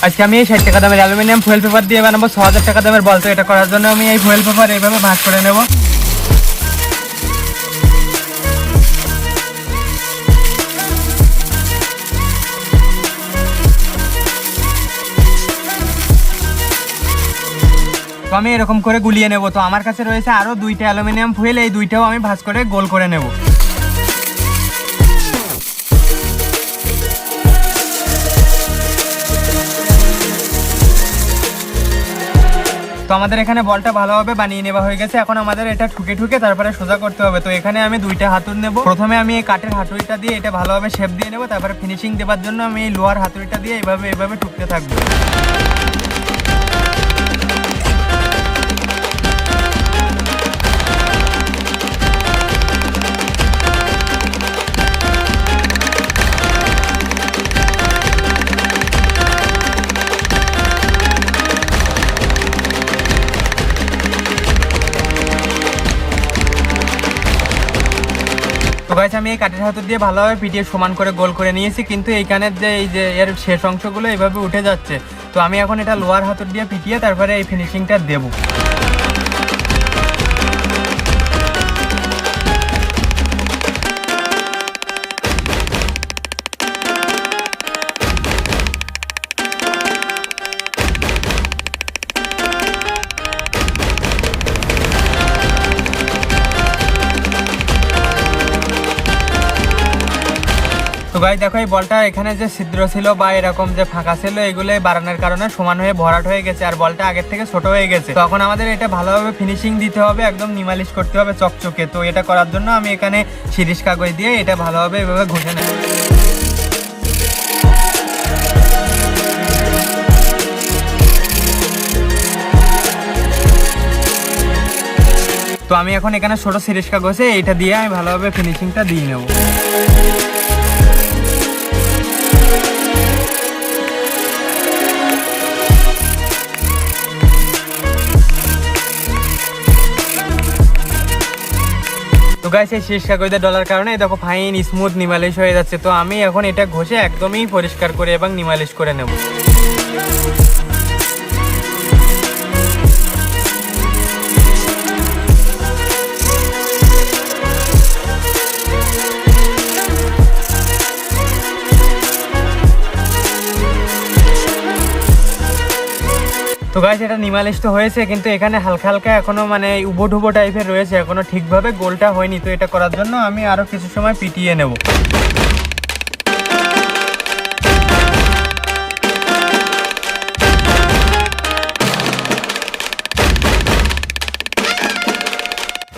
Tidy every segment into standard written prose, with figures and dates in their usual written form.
আজকে আমি এই 60 টাকা দামের অ্যালুমিনিয়াম ফয়েল পেপার দিয়ে বানাবো 6000 টাকা দামের বল। তো এটা করার জন্য আমি এই ফয়েল পেপার এইভাবে ভাঁজ করে নেব। তো আমি এরকম করে গুলিয়ে নেব। তো আমার কাছে রয়েছে আরো 2টা অ্যালুমিনিয়াম ফয়েল, এই 2টাও আমি ভাঁজ করে গোল করে নেব। তো আমাদের এখানে বলটা ভালোভাবে বানিয়ে নেওয়া হয়ে গেছে। এখন আমাদের এটা ঠুকে ঠুকে তারপরে সোজা করতে হবে। তো এখানে আমি 2টা হাতুড়ি নেব। প্রথমে আমি এই কাঠের হাতুড়িটা দিয়ে এটা ভালোভাবে শেপ দিয়ে নেব, তারপরে ফিনিশিং দেওয়ার জন্য আমি এই লোহার হাতুড়িটা দিয়ে এইভাবে ঠুকতে থাকবো। তো গাইস আমি এই কাঠের হাতুড়ি দিয়ে ভালোভাবে পিটিয়ে সমান করে গোল করে নিয়েছি, কিন্তু এইখানের যে এই যে এর শেষ অংশগুলো এইভাবে উঠে যাচ্ছে। তো আমি এখন এটা লোহার হাতুড়ি দিয়ে পিটিয়ে তারপরে এই ফিনিশিংটা দেবো। তো গাইস দেখো এই বলটা এখানে যে ছিদ্র ছিল বা এরকম যে ফাঁকা ছিল এগুলো বাড়ানোর কারণে সমান হয়ে ভরাট হয়ে গেছে, আর বলটা আগের থেকে ছোট হয়ে গেছে। তখন আমাদের এটা ভালোভাবে ফিনিশিং দিতে হবে, একদম নিমালিশ করতে হবে চকচকে। তো এটা করার জন্য আমি এখানে শিরিষ কাগজ দিয়ে এটা ভালোভাবে এভাবে ঘষে নেব। তো আমি এখন এখানে ছোট শিরিষ কাগজে এইটা দিয়ে আমি ভালোভাবে ফিনিশিংটা দিয়ে নেব। তো গাইস এই শিরিষ কাগজে ডলার কারণে দেখো ফাইন স্মুথ নিমালিশ হয়ে যাচ্ছে। তো আমি এখন এটা ঘষে একদমই পরিষ্কার করে এবং নিমালিশ করে নেব। তো গাইস এটা নিমালিশ তো হয়েছে, কিন্তু এখানে হালকা হালকা এখনো মানে উবো ঢুবো টাইপের রয়েছে, এখনো ঠিকভাবে গোলটা হয়নি। তো এটা করার জন্য আমি আরো কিছু সময় পিটিয়ে নেব।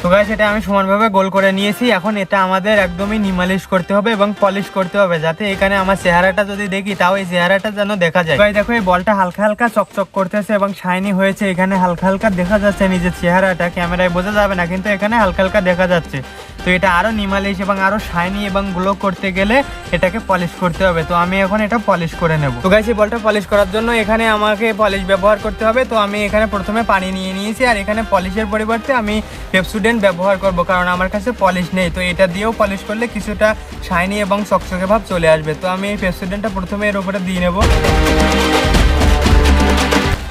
তো গাইস এটা আমি সমানভাবে গোল করে নিয়েছি। এখন এটা আমাদের একদমই নিমালিশ করতে হবে এবং পলিশ করতে হবে, যাতে এখানে আমার চেহারাটা যদি দেখি তাও এই চেহারাটা যেন দেখা যায়। গাইস দেখো এই বলটা হালকা হালকা চকচক করতেছে এবং শাইনি হয়েছে। এখানে হালকা হালকা দেখা যাচ্ছে নিজের চেহারাটা, ক্যামেরায় বোঝা যাবে না, কিন্তু এখানে হালকা হালকা দেখা যাচ্ছে। তো এটা আরো নিমালিশ এবং আরো শাইনি এবং গ্লো করতে গেলে এটাকে পলিশ করতে হবে। তো আমি এখন এটা পলিশ করে নেব। তো গাইস এই বলটা পলিশ করার জন্য এখানে আমাকে পলিশ ব্যবহার করতে হবে। তো আমি এখানে প্রথমে পানি নিয়ে নিয়েছি, আর এখানে পলিশের পরিবর্তে আমি পেপসোডেন্ট ব্যবহার করব, কারণ আমার কাছে পলিশ নেই। তো এটা দিয়েও পলিশ করলে কিছুটা শাইনি এবং চকচকে ভাব চলে আসবে। তো আমি এই পেপসোডেন্টটা প্রথমে এর উপরে দিয়ে নেব।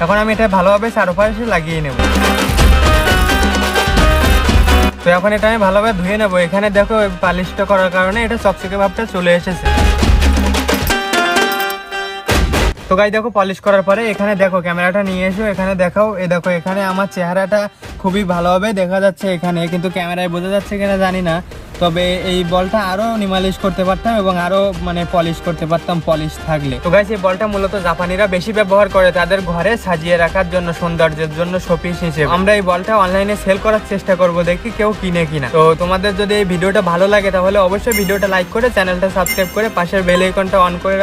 এখন আমি এটা ভালোভাবে চারপাশে লাগিয়ে নেব। তো এখন এটা আমি ভালোভাবে ধুয়ে নেব। এখানে দেখো পলিশটা করার কারণে এটা চকচকে ভাবটা চলে এসেছে। তো গাইস দেখো পলিশ করার পরে এখানে দেখো ক্যামেরাটা নিয়ে এসো, এখানে দেখাও। এই দেখো এখানে আমার চেহারাটা খুবই ভালোভাবে দেখা যাচ্ছে এখানে, কিন্তু ক্যামেরায় বোঝা যাচ্ছে কিনা জানি না। তবে এই বলটা আরো নিমালিশ করতে পারতাম এবং আরো মানে পলিশ করতে পারতাম পলিশ থাকলে। তো গাইস এই বলটা মূলত জাপানিরা বেশি ব্যবহার করে তাদের ঘরে সাজিয়ে রাখার জন্য, সৌন্দর্যের জন্য, শোপিস হিসেবে। আমরা এই বলটা অনলাইনে সেল করার চেষ্টা করব, দেখি কেউ কিনে কিনা। তো তোমাদের যদি এই ভিডিওটা ভালো লাগে তাহলে অবশ্যই ভিডিওটা লাইক করে চ্যানেলটা সাবস্ক্রাইব করে পাশের বেল আইকনটা অন করে